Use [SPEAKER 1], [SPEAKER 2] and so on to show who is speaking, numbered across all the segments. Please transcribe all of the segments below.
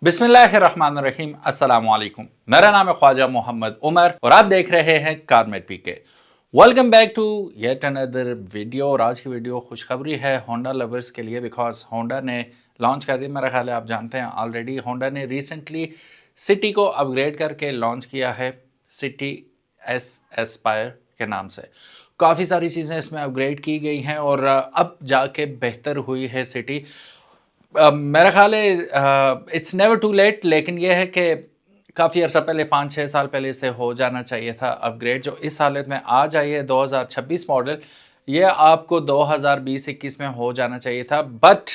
[SPEAKER 1] बिस्मिल्लाहिर्रहमानिर्रहीम अस्सलामु अलैकुम। मेरा नाम है ख्वाजा मोहम्मद उमर और आप देख रहे हैं Carmate PK. Welcome back to yet another video. और आज की वीडियो खुशखबरी है होंडा लवर्स के लिए, बिकॉज होंडा ने लॉन्च कर दी। मेरा ख्याल है आप जानते हैं ऑलरेडी होंडा ने रिसेंटली सिटी को अपग्रेड करके लॉन्च किया है, सिटी एस एस्पायर के नाम से। काफ़ी सारी चीज़ें इसमें अपग्रेड की गई हैं और अब जाके बेहतर हुई है सिटी। मेरा ख्याल है इट्स नेवर टू लेट, लेकिन यह है कि काफ़ी अर्सा पहले 5-6 साल पहले से हो जाना चाहिए था अपग्रेड। जो इस हालत में आ जाइए 2026 मॉडल, ये आपको 2020-21 में हो जाना चाहिए था, बट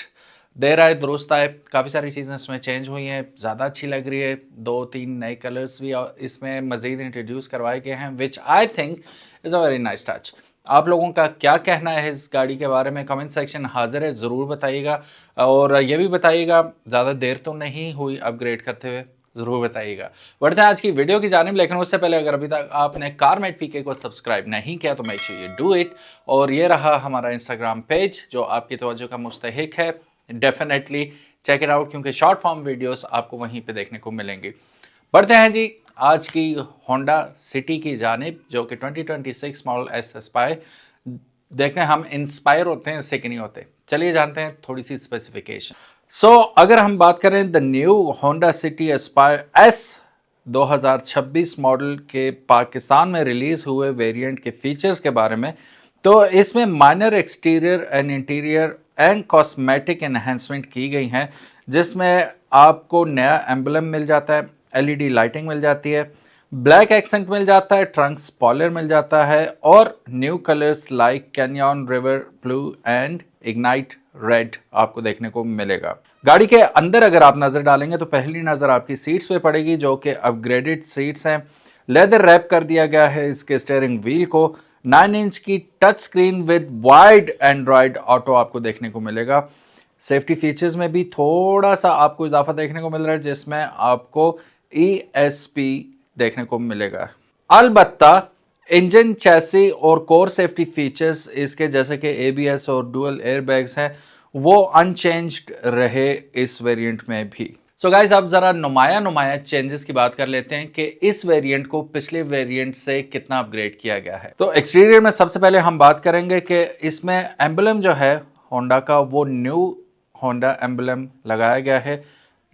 [SPEAKER 1] देर आए दुरुस्त आए। काफ़ी सारी चीज़ें इसमें चेंज हुई हैं, ज़्यादा अच्छी लग रही है। 2-3 नए कलर्स भी इसमें मज़ीद इंट्रोड्यूस करवाए गए हैं, which I think is a very nice touch. आप लोगों का क्या कहना है इस गाड़ी के बारे में? कमेंट सेक्शन हाजिर है, ज़रूर बताइएगा। और ये भी बताइएगा ज़्यादा देर तो नहीं हुई अपग्रेड करते हुए, ज़रूर बताइएगा। बढ़ते हैं आज की वीडियो की जानिब, लेकिन उससे पहले अगर अभी तक आपने कारमेट पीके को सब्सक्राइब नहीं किया तो make sure you do it. और ये रहा हमारा इंस्टाग्राम पेज जो आपकी तवज्जो का मुस्तहिक है। डेफिनेटली चेक इट आउट, क्योंकि शॉर्ट फॉर्म वीडियोस आपको वहीं पे देखने को मिलेंगी। बढ़ते हैं जी आज की होंडा सिटी की जानिब, जो कि 2026 मॉडल एस एस्पायर। देखते हैं हम इंस्पायर होते हैं इससे कि नहीं होते। चलिए जानते हैं थोड़ी सी स्पेसिफिकेशन। अगर हम बात करें the new Honda city Aspire S 2026 model के पाकिस्तान में रिलीज हुए वेरिएंट के फीचर्स के बारे में, तो इसमें minor exterior and interior and cosmetic enhancement की गई हैं, जिसमें आपको नया एम्बलम मिल जाता है, एलईडी लाइटिंग मिल जाती है, ब्लैक एक्सेंट मिल जाता है, ट्रंक स्पॉइलर मिल जाता है और new colours like canyon river blue and ignite red आपको देखने को मिलेगा। गाड़ी के अंदर अगर आप नजर डालेंगे तो पहली नजर आपकी सीट्स पे पड़ेगी, जो कि अपग्रेडेड सीट्स हैं। लेदर रैप कर दिया गया है इसके स्टीयरिंग व्हील को। 9 इंच की touch screen with wide Android auto आपको देखने को मिलेगा। सेफ्टी फीचर्स में भी थोड़ा सा आपको इजाफा देखने को मिल रहा है, जिसमें आपको ESP देखने को मिलेगा। अलबत्ता इंजन, चैसी और कोर सेफ्टी फीचर्स इसके, जैसे कि ABS और डुअल एयरबैग्स हैं, वो अनचेंज्ड रहे इस वेरिएंट में भी। सो गाइस, अब जरा नुमाया चेंजेस की बात कर लेते हैं कि इस वेरिएंट को पिछले वेरिएंट से कितना अपग्रेड किया गया है। तो एक्सटीरियर में सबसे पहले हम बात करेंगे कि इसमें एम्बलम जो है होंडा का, वो न्यू होंडा एम्बलम लगाया गया है।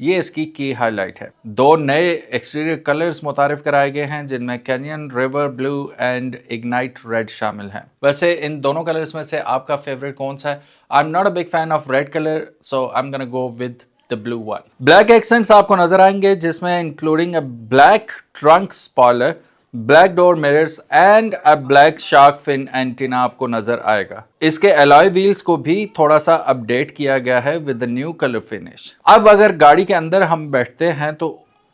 [SPEAKER 1] ये इसकी की हाईलाइट है। 2 नए एक्सटीरियर कलर्स मुतारिफ कराए गए हैं, जिनमें canyon river blue and ignite red शामिल हैं। वैसे इन दोनों कलर्स में से आपका फेवरेट कौन सा है? I am not a big fan of red colour, so I am gonna go with the blue one. Black accents आपको नजर आएंगे, जिसमें including a black trunk spoiler, black door mirrors and a black shark fin antenna आपको नजर आएगा। इसके alloy wheels को भी थोड़ा सा अपडेट किया गया है with the new colour finish. अब अगर गाड़ी के अंदर हम बैठते हैं तो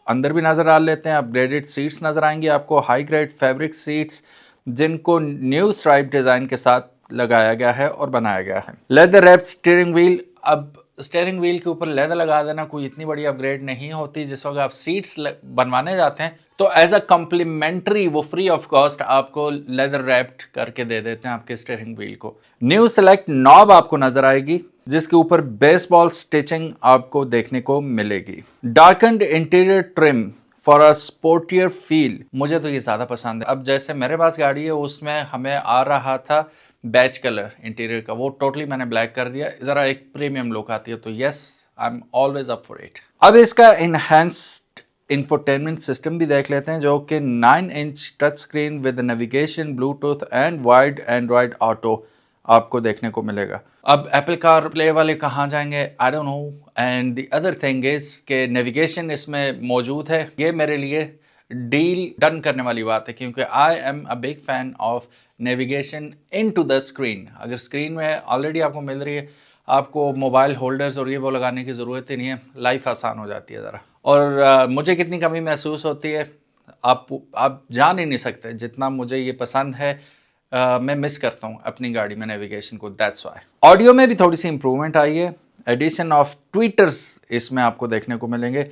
[SPEAKER 1] अंदर भी नजर आ लेते हैं। अपग्रेडेड सीट्स नजर आएंगी आपको, हाई ग्रेड फैब्रिक सीट्स, जिनको न्यू स्ट्राइप डिजाइन के साथ लगाया गया है और बनाया गया है। Leather wrapped steering wheel. अब स्टीयरिंग व्हील के ऊपर लेदर लगा देना कोई इतनी बड़ी अपग्रेड नहीं होती। जिस वक्त आप सीट्स बनवाने जाते हैं तो एज अ कम्प्लीमेंट्री वो फ्री ऑफ कॉस्ट आपको लेदर रैप्ड करके दे देते हैं आपके स्टीयरिंग व्हील को। न्यू सेलेक्ट नॉब आपको नजर आएगी, जिसके ऊपर बेसबॉल स्टिचिंग आपको देखने को मिलेगी। Darkened interior trim for a sportier feel, मुझे तो ये ज्यादा पसंद है। अब जैसे मेरे पास गाड़ी है, उसमें हमें आ रहा था बैच कलर इंटीरियर का, वो टोटली मैंने ब्लैक कर दिया, जरा एक प्रीमियम लुक आती है। तो yes, I am always up for it. अब इसका इनहैंस्ड इंफोटेनमेंट सिस्टम भी देख लेते हैं, जो कि 9 inch touch screen with navigation, Bluetooth and wide Android auto आपको देखने को मिलेगा। अब एप्पल कार प्ले वाले कहाँ जाएंगे, I don't know. And the other thing is के नेविगेशन इसमें मौजूद है। ये मेरे लिए डील डन करने वाली बात है, क्योंकि I am a big fan of navigation into the screen. अगर स्क्रीन में ऑलरेडी आपको मिल रही है, आपको मोबाइल होल्डर्स और ये वो लगाने की ज़रूरत ही नहीं है, लाइफ आसान हो जाती है ज़रा। और मुझे कितनी कमी महसूस होती है आप जान ही नहीं सकते, जितना मुझे ये पसंद है। मैं मिस करता हूँ अपनी गाड़ी में नेविगेशन को, दैट्स वाई। ऑडियो में भी थोड़ी सी इंप्रूवमेंट आई है। एडिशन ऑफ ट्वीटर्स इसमें आपको देखने को मिलेंगे,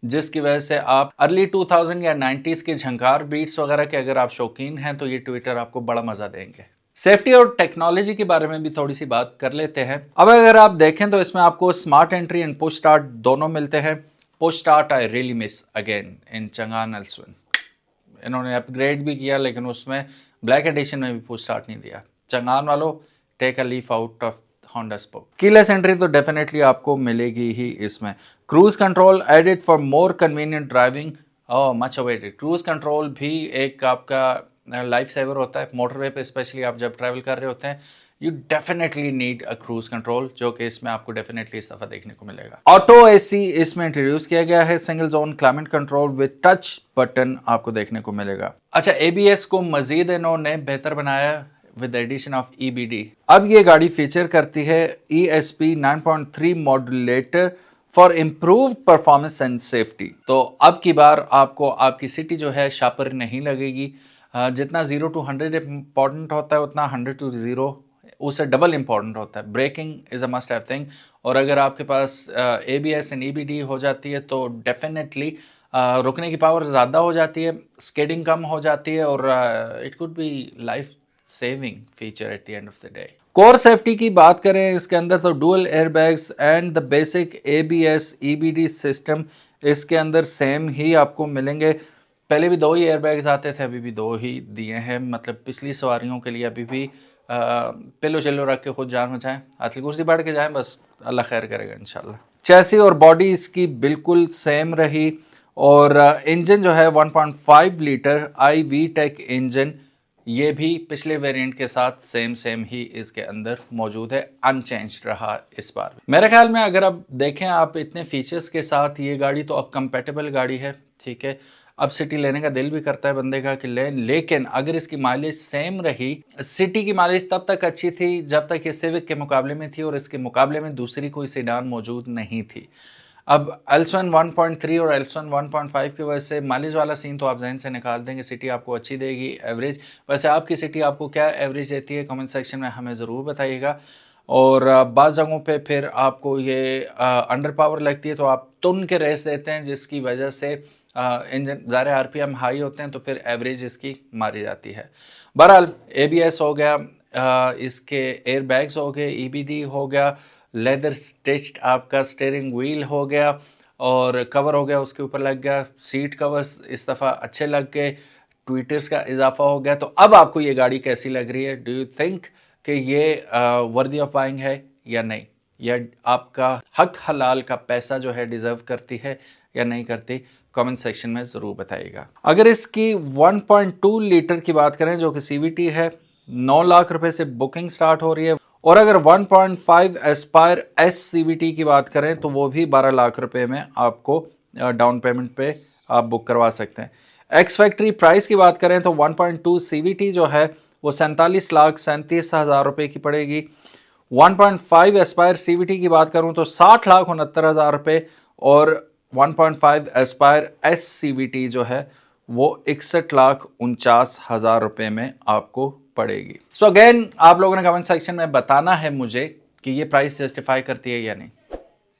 [SPEAKER 1] जिसकी वजह से आप अर्ली 2000 या 90s के झंकार बीट्स वगैरह के अगर आप शौकीन हैं तो ये ट्विटर आपको बड़ा मजा देंगे। सेफ्टी और टेक्नोलॉजी के बारे में भी थोड़ी सी बात कर लेते हैं। अब अगर आप देखें तो इसमें आपको smart entry and push start दोनों मिलते हैं। Push start I really miss again in Changan Alsvin. इन्होंने अपग्रेड भी किया लेकिन उसमें ब्लैक एडिशन में भी पुश स्टार्ट नहीं दिया। चंगान वालों, take a leaf out of Honda spoke. Keyless entry तो डेफिनेटली आपको मिलेगी ही इसमें। Cruise control added for more convenient driving, much awaited. Cruise control भी एक आपका लाइफ सेवर होता है मोटरवे पे, स्पेशली आप जब ट्रैवल कर रहे होते हैं। You definitely need a cruise control, जो कि इसमें आपको डेफिनेटली इस दफा देखने को मिलेगा। ऑटो एसी इसमें इंट्रोड्यूस किया गया है। Single zone climate control with touch button आपको देखने को मिलेगा। अच्छा, एबीएस को मजीद इन्होंने बेहतर बनाया विद एडिशन ऑफ EBD। अब ये गाड़ी फीचर करती है ESP 9.3 modulator for improve performance and safety. तो अब की बार आपको आपकी सिटी जो है शापर नहीं लगेगी। जितना 0 to 100 इंपॉर्टेंट होता है उतना 100 to 0 उससे डबल इंपॉर्टेंट होता है। Breaking is a must have thing, और अगर आपके पास ABS एंड EBD हो जाती है तो डेफिनेटली रुकने की पावर ज़्यादा हो जाती है, स्केडिंग कम हो जाती है, और it could be life saving feature at the end of the day. Core safety की बात करें इसके अंदर तो dual airbags and the basic ABS EBD system इसके अंदर सेम ही आपको मिलेंगे। पहले भी 2 ही एयरबैग्स आते थे, अभी भी 2 ही दिए हैं। मतलब पिछली सवारियों के लिए अभी भी पिलो चिल्लो रख के खुद जान बचाएं, हाथी कुर्सी बैठ के जाएं, बस अल्लाह खैर करेगा इंशाल्लाह। चैसी और बॉडी इसकी बिल्कुल सेम रही, और इंजन जो है 1.5 लीटर iVTEC इंजन, ये भी पिछले वेरिएंट के साथ सेम ही इसके अंदर मौजूद है, अनचेंज्ड रहा इस बार। मेरे ख्याल में अगर आप देखें आप इतने फीचर्स के साथ ये गाड़ी तो अब कंपेटेबल गाड़ी है, ठीक है। अब सिटी लेने का दिल भी करता है बंदे का कि ले, लेकिन अगर इसकी माइलेज सेम रही, सिटी की माइलेज तब तक अच्छी थी जब तक ये सिविक के मुकाबले में थी, और इसके मुकाबले में दूसरी कोई सेडान मौजूद नहीं थी। अब एल्सवन 1.3 और एल्सवन 1.5 की वजह से माइलेज वाला सीन तो आप जहन से निकाल देंगे। सिटी आपको अच्छी देगी एवरेज। वैसे आपकी सिटी आपको क्या एवरेज देती है कमेंट सेक्शन में हमें ज़रूर बताइएगा। और बाज़ जगहों पे फिर आपको ये अंडर पावर लगती है तो आप तुन के रेस देते हैं, जिसकी वजह से इंजन ज़्यादा RPM हाई होते हैं तो फिर एवरेज इसकी मारी जाती है। बहरहाल ABS हो गया, इसके एयर बैग्स हो गए, EBD हो गया, लेदर स्टिच्ड आपका स्टीयरिंग व्हील हो गया, और कवर हो गया उसके ऊपर लग गया। सीट कवर्स इस दफ़ा अच्छे लग गए, ट्विटर्स का इजाफा हो गया। तो अब आपको ये गाड़ी कैसी लग रही है? डू यू थिंक कि ये वर्दी ऑफ बाइंग है या नहीं, या आपका हक हलाल का पैसा जो है डिजर्व करती है या नहीं करती? कमेंट सेक्शन में ज़रूर बताइएगा। अगर इसकी 1.2 लीटर की बात करें जो कि CVT है, 9 लाख रुपए से बुकिंग स्टार्ट हो रही है, और अगर 1.5 एस्पायर S CVT की बात करें तो वो भी 12 लाख रुपए में आपको डाउन पेमेंट पे आप बुक करवा सकते हैं। एक्स फैक्ट्री प्राइस की बात करें तो 1.2 CVT जो है वो 47,37,000 रुपए की पड़ेगी। 1.5 एस्पायर CVT की बात करूं तो 60,69,000 रुपए, और 1.5 एस्पायर S CVT जो है वो 61,49,000 रुपए में आपको पड़ेगी। सो अगेन आप लोगों ने कमेंट सेक्शन में बताना है मुझे कि ये प्राइस जस्टिफाई करती है या नहीं।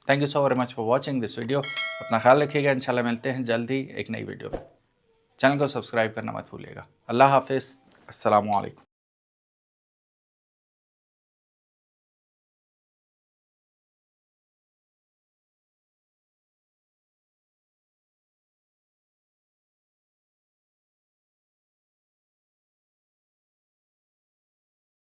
[SPEAKER 1] Thank you so very much for watching this video. अपना ख्याल रखिएगा, इंशाल्लाह मिलते हैं जल्द ही एक नई वीडियो में। चैनल को सब्सक्राइब करना मत भूलिएगा। अल्लाह हाफिज़, अस्सलामु अलैकुम।